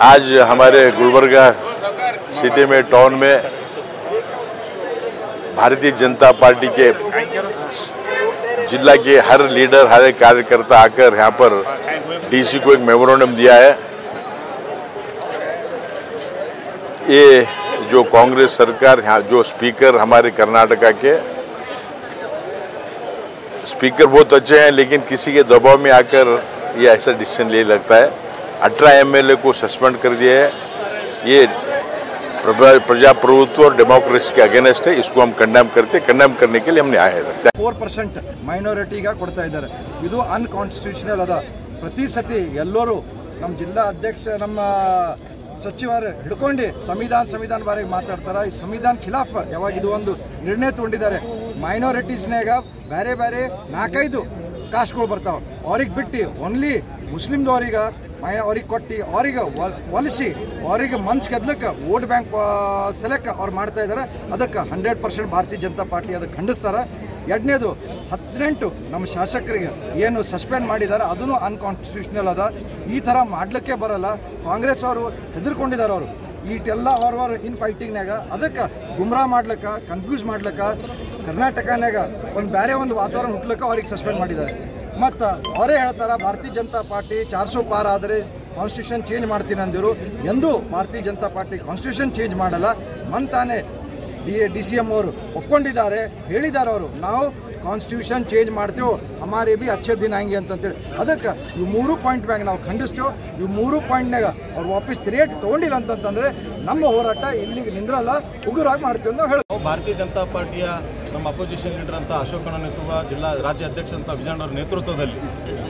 आज हमारे गुलबर्गा सिटी में टाउन में भारतीय जनता पार्टी के जिला के हर लीडर हर कार्यकर्ता आकर यहाँ पर डीसी को एक मेमोरेंडम दिया है। ये जो कांग्रेस सरकार यहाँ जो स्पीकर हमारे कर्नाटका के स्पीकर बहुत अच्छे हैं, लेकिन किसी के दबाव में आकर ये ऐसा डिसीजन ले लगता है। 18 एमएलए को सस्पेंड कर दिया है। ये प्रजाप्रभुत्व और डेमोक्रेसी के अगेंस्ट है। इसको हम कंडेम करने के लिए हमने आए हैं। 4% ಮೈನಾರಿಟಿಗೆ ಕೊಡ್ತಾ ಇದ್ದಾರೆ। ಇದು ಅನ್ಕಾನ್ಸ್ಟಿಟ್ಯೂಷನಲ್ ಅದ। ಪ್ರತಿ ಸತಿ ಎಲ್ಲರೂ ನಮ್ಮ ಜಿಲ್ಲಾ ಅಧ್ಯಕ್ಷ ನಮ್ಮ ಸಚಿವರು ಹಿಡ್ಕೊಂಡು ಸಂವಿಧಾನ ಬಾರಿಗೆ ಮಾತಾಡ್ತಾರೆ। ಈ ಸಂವಿಧಾನ ಖಿಲಾಫ್ ಯಾವಾಗ ಇದು ಒಂದು ನಿರ್ಣಯ ತಗೊಂಡಿದ್ದಾರೆ। ಮೈನಾರಿಟೀಸ್ನಾಗ ಬೇರೆ 4-5 ಕಾಸ್ಟ್ಗಳು ಬರ್ತಾವೆ, ಅವ್ರಿಗೆ ಬಿಟ್ಟು ಓನ್ಲಿ ಮುಸ್ಲಿಮ್ದವ್ರಿಗೆ ಅವ್ರಿಗೆ ಕೊಟ್ಟು ಅವ್ರಿಗೆ ಒಲಿಸಿ ಅವ್ರಿಗೆ ಮನ್ಸು ಗೆದ್ಲಕ್ಕೆ ವೋಟ್ ಬ್ಯಾಂಕ್ ಸೆಲೆಕ್ಟ್ ಅವ್ರು ಮಾಡ್ತಾ ಇದ್ದಾರೆ। ಅದಕ್ಕೆ 100% ಭಾರತೀಯ ಜನತಾ ಪಾರ್ಟಿ ಅದಕ್ಕೆ ಖಂಡಿಸ್ತಾರೆ। ಎರಡನೇದು 18 ನಮ್ಮ ಶಾಸಕರಿಗೆ ಏನು ಸಸ್ಪೆಂಡ್ ಮಾಡಿದ್ದಾರೆ ಅದನ್ನು ಅನ್ಕಾನ್ಸ್ಟಿಟ್ಯೂಷನಲ್ ಅದ। ಈ ಥರ ಮಾಡಲಿಕ್ಕೆ ಬರಲ್ಲ। ಕಾಂಗ್ರೆಸ್ ಅವರು ಹೆದರ್ಕೊಂಡಿದ್ದಾರೆ। ಅವರು ಈಟೆಲ್ಲ ಅವ್ರವ್ರ ಇನ್ ಫೈಟಿಂಗ್ನಾಗ ಅದಕ್ಕೆ ಗುಮ್ರಾ ಮಾಡ್ಲಿಕ್ಕೆ ಕನ್ಫ್ಯೂಸ್ ಮಾಡ್ಲಿಕ್ಕೆ ಕರ್ನಾಟಕನಾಗ ಒಂದು ಬೇರೆ ಒಂದು ವಾತಾವರಣ ಹುಟ್ಲಿಕ್ಕೆ ಅವ್ರಿಗೆ ಸಸ್ಪೆಂಡ್ ಮಾಡಿದ್ದಾರೆ। ಮತ್ತು ಅವರೇ ಹೇಳ್ತಾರೆ ಭಾರತೀಯ ಜನತಾ ಪಾರ್ಟಿ 400 ಪಾರ್ ಆದರೆ ಕಾನ್ಸ್ಟಿಟ್ಯೂಷನ್ ಚೇಂಜ್ ಮಾಡ್ತೀನಿ ಅಂದಿರು। ಎಂದೂ ಭಾರತೀಯ ಜನತಾ ಪಾರ್ಟಿ ಕಾನ್ಸ್ಟಿಟ್ಯೂಷನ್ ಚೇಂಜ್ ಮಾಡಲ್ಲ। ಮಂತಾನೆ DCM ಅವರು ಒಪ್ಕೊಂಡಿದ್ದಾರೆ, ಹೇಳಿದ್ದಾರೆ ಅವರು ನಾವು ಕಾನ್ಸ್ಟಿಟ್ಯೂಷನ್ ಚೇಂಜ್ ಮಾಡ್ತೀವಿ, ಹಮಾರೆ ಬಿ ಅಚ್ಚೆ ದಿನ ಹಂಗೆ ಅಂತೇಳಿ। ಅದಕ್ಕೆ ಇವು 3 ಪಾಯಿಂಟ್ ಮ್ಯಾಗ ನಾವು ಖಂಡಿಸ್ತೀವಿ। ಇವು 3 ಪಾಯಿಂಟ್ನಾಗ ಅವ್ರು ವಾಪಸ್ ರೇಟ್ ತೊಗೊಂಡಿಲ್ಲ ಅಂತಂತಂದರೆ ನಮ್ಮ ಹೋರಾಟ ಇಲ್ಲಿಗೆ ನಿಂದ್ರಲ್ಲ, ಉಗುರಾಗಿ ಮಾಡ್ತೀವಿ ಅಂತ ಹೇಳಿ ಭಾರತೀಯ ಜನತಾ ಪಾರ್ಟಿಯ ನಮ್ಮ ಅಪೋಸಿಷನ್ ಲೀಡರ್ ಅಂತ ಅಶೋಕಣ್ಣ ನೇತೃತ್ವ ರಾಜ್ಯ ಅಧ್ಯಕ್ಷ ಅಂತ ವಿಜಯಣ್ಣವ್ರ ನೇತೃತ್ವದಲ್ಲಿ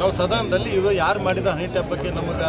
ನಾವು ಸದನದಲ್ಲಿ ಇದು ಯಾರು ಮಾಡಿದ ಹನಿ ಟ್ಯಾಪ್ ಬಗ್ಗೆ ನಮಗೆ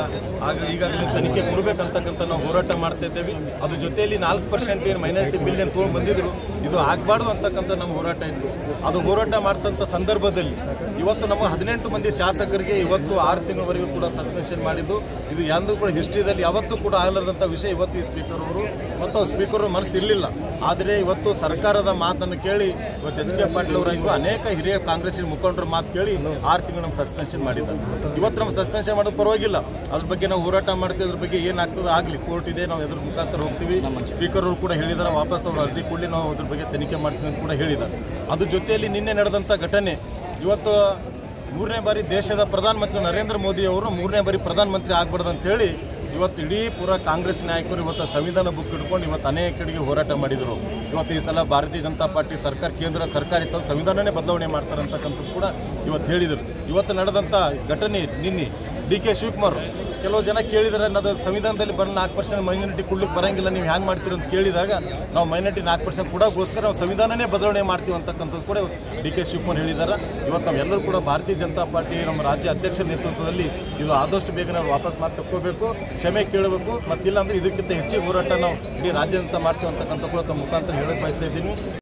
ಈಗಾಗಲೇ ತನಿಖೆ ಕೊಡಬೇಕಂತಕ್ಕಂಥ ನಾವು ಹೋರಾಟ ಮಾಡ್ತಾ ಇದ್ದೇವೆ। ಅದ್ರ ಜೊತೆಯಲ್ಲಿ 4% ಏನು ಮೈನಾರಿಟಿ ಬಿಲ್ ಏನು ತೊಗೊಂಡು ಬಂದಿದ್ರು ಇದು ಆಗಬಾರ್ದು ಅಂತಕ್ಕಂಥ ನಮ್ಮ ಹೋರಾಟ ಇತ್ತು। ಅದು ಹೋರಾಟ ಮಾಡ್ತಂಥ ಸಂದರ್ಭದಲ್ಲಿ ಇವತ್ತು ನಮ್ಮ 18 ಮಂದಿ ಶಾಸಕರಿಗೆ ಇವತ್ತು 6 ತಿಂಗಳವರೆಗೂ ಕೂಡ ಸಸ್ಪೆನ್ಷನ್ ಮಾಡಿದ್ದು ಇದು ಎಂದೂ ಕೂಡ ಹಿಸ್ಟ್ರಿದಲ್ಲಿ ಯಾವತ್ತೂ ಕೂಡ ಆಗಲಾರದಂಥ ವಿಷಯ। ಇವತ್ತು ಈ ಸ್ಪೀಕರ್ ಅವರು ಮತ್ತು ಸ್ಪೀಕರ್ ಮನಸ್ಸು ಇರಲಿಲ್ಲ, ಆದರೆ ಇವತ್ತು ಸರ್ಕಾರದ ಮಾತನ್ನು ಕೇಳಿ ಇವತ್ತು HK ಪಾಟೀಲ್ ಅವರಾಗಿರುವ ಅನೇಕ ಹಿರಿಯ ಕಾಂಗ್ರೆಸ್ ಮುಖಂಡರ ಮಾತು ಕೇಳಿ 6 ತಿಂಗಳು ನಮ್ಮ ಸಸ್ಪೆನ್ಷನ್ ಮಾಡಿದ್ದಾರೆ। ಇವತ್ತು ನಮ್ಮ ಸಸ್ಪೆನ್ಷನ್ ಮಾಡೋದು ಪರವಾಗಿಲ್ಲ, ಅದ್ರ ಬಗ್ಗೆ ನಾವು ಹೋರಾಟ ಮಾಡ್ತೀವಿ। ಅದ್ರ ಬಗ್ಗೆ ಏನಾಗ್ತದೆ ಆಗಲಿ, ಕೋರ್ಟ್ ಇದೆ, ನಾವು ಅದ್ರ ಮುಖಾಂತರ ಹೋಗ್ತೀವಿ। ಸ್ಪೀಕರ್ ಅವರು ಕೂಡ ಹೇಳಿದ್ದಾರೆ ವಾಪಸ್ ಅವರು ಅರ್ಜಿ ಕೊಡಲಿ, ನಾವು ಅದ್ರ ಬಗ್ಗೆ ತನಿಖೆ ಮಾಡ್ತೀವಿ ಅಂತ ಕೂಡ ಹೇಳಿದ್ದಾರೆ। ಅದ್ರ ಜೊತೆಯಲ್ಲಿ ನಿನ್ನೆ ನಡೆದಂಥ ಘಟನೆ ಇವತ್ತು 3ನೇ ಬಾರಿ ದೇಶದ ಪ್ರಧಾನಮಂತ್ರಿ ನರೇಂದ್ರ ಮೋದಿ ಅವರು 3ನೇ ಬಾರಿ ಪ್ರಧಾನಮಂತ್ರಿ ಆಗ್ಬಾರ್ದು ಅಂತೇಳಿ ಇವತ್ತು ಇಡೀ ಪೂರ ಕಾಂಗ್ರೆಸ್ ನಾಯಕರು ಇವತ್ತು ಸಂವಿಧಾನ ಬುಕ್ ಹಿಡ್ಕೊಂಡು ಇವತ್ತು ಅನೇಕ ಕಡೆಗೆ ಹೋರಾಟ ಮಾಡಿದರು। ಇವತ್ತು ಈ ಸಲ ಭಾರತೀಯ ಜನತಾ ಪಾರ್ಟಿ ಸರ್ಕಾರ ಕೇಂದ್ರ ಸರ್ಕಾರ ಇತ್ತು ಸಂವಿಧಾನನೇ ಬದಲಾವಣೆ ಮಾಡ್ತಾರೆ ಅಂತಕ್ಕಂಥದ್ದು ಕೂಡ ಇವತ್ತು ಹೇಳಿದರು। ಇವತ್ತು ನಡೆದಂಥ ಘಟನೆ ನಿನ್ನೆ DK ಶಿವಕುಮಾರ್ ಕೆಲವು ಜನ ಕೇಳಿದರೆ ಅನ್ನೋದು ಸಂವಿಧಾನದಲ್ಲಿ ಬರೋ 4% ಮೈನಾರಿಟಿ ಕೊಡ್ಲಿಕ್ಕೆ ಬರೋಂಗಿಲ್ಲ, ನೀವು ಹ್ಯಾಂಗೆ ಮಾಡ್ತೀರಿ ಅಂತ ಕೇಳಿದಾಗ ನಾವು ಮೈನಾರಿಟಿ 4% ಕೊಡೋಕ್ಕೋಸ್ಕರ ನಾವು ಸಂವಿಧಾನನೇ ಬದಲಾವಣೆ ಮಾಡ್ತೀವಿ ಅಂತಕ್ಕಂಥದ್ದು ಕೂಡ DK ಶಿವಕುಮಾರ್ ಹೇಳಿದ್ದಾರೆ। ಇವತ್ತು ನಾವೆಲ್ಲರೂ ಕೂಡ ಭಾರತೀಯ ಜನತಾ ಪಾರ್ಟಿ ನಮ್ಮ ರಾಜ್ಯ ಅಧ್ಯಕ್ಷರ ನೇತೃತ್ವದಲ್ಲಿ ಇದು ಆದಷ್ಟು ಬೇಗ ನಾವು ವಾಪಸ್ ಮಾತು ತಕ್ಕೋಬೇಕು, ಕ್ಷಮೆ ಕೇಳಬೇಕು, ಮತ್ತಿಲ್ಲ ಅಂದರೆ ಇದಕ್ಕಿಂತ ಹೆಚ್ಚಿನ ಹೋರಾಟ ನಾವು ಇಡೀ ರಾಜ್ಯಾದ್ಯಂತ ಮಾಡ್ತೀವಿ ಅಂತಕ್ಕಂಥ ಕೂಡ ತಮ್ಮ ಮುಖಾಂತರ ಹೇಳಕ್ಕೆ ಬಯಸ್ತಾ ಇದ್ದೀನಿ।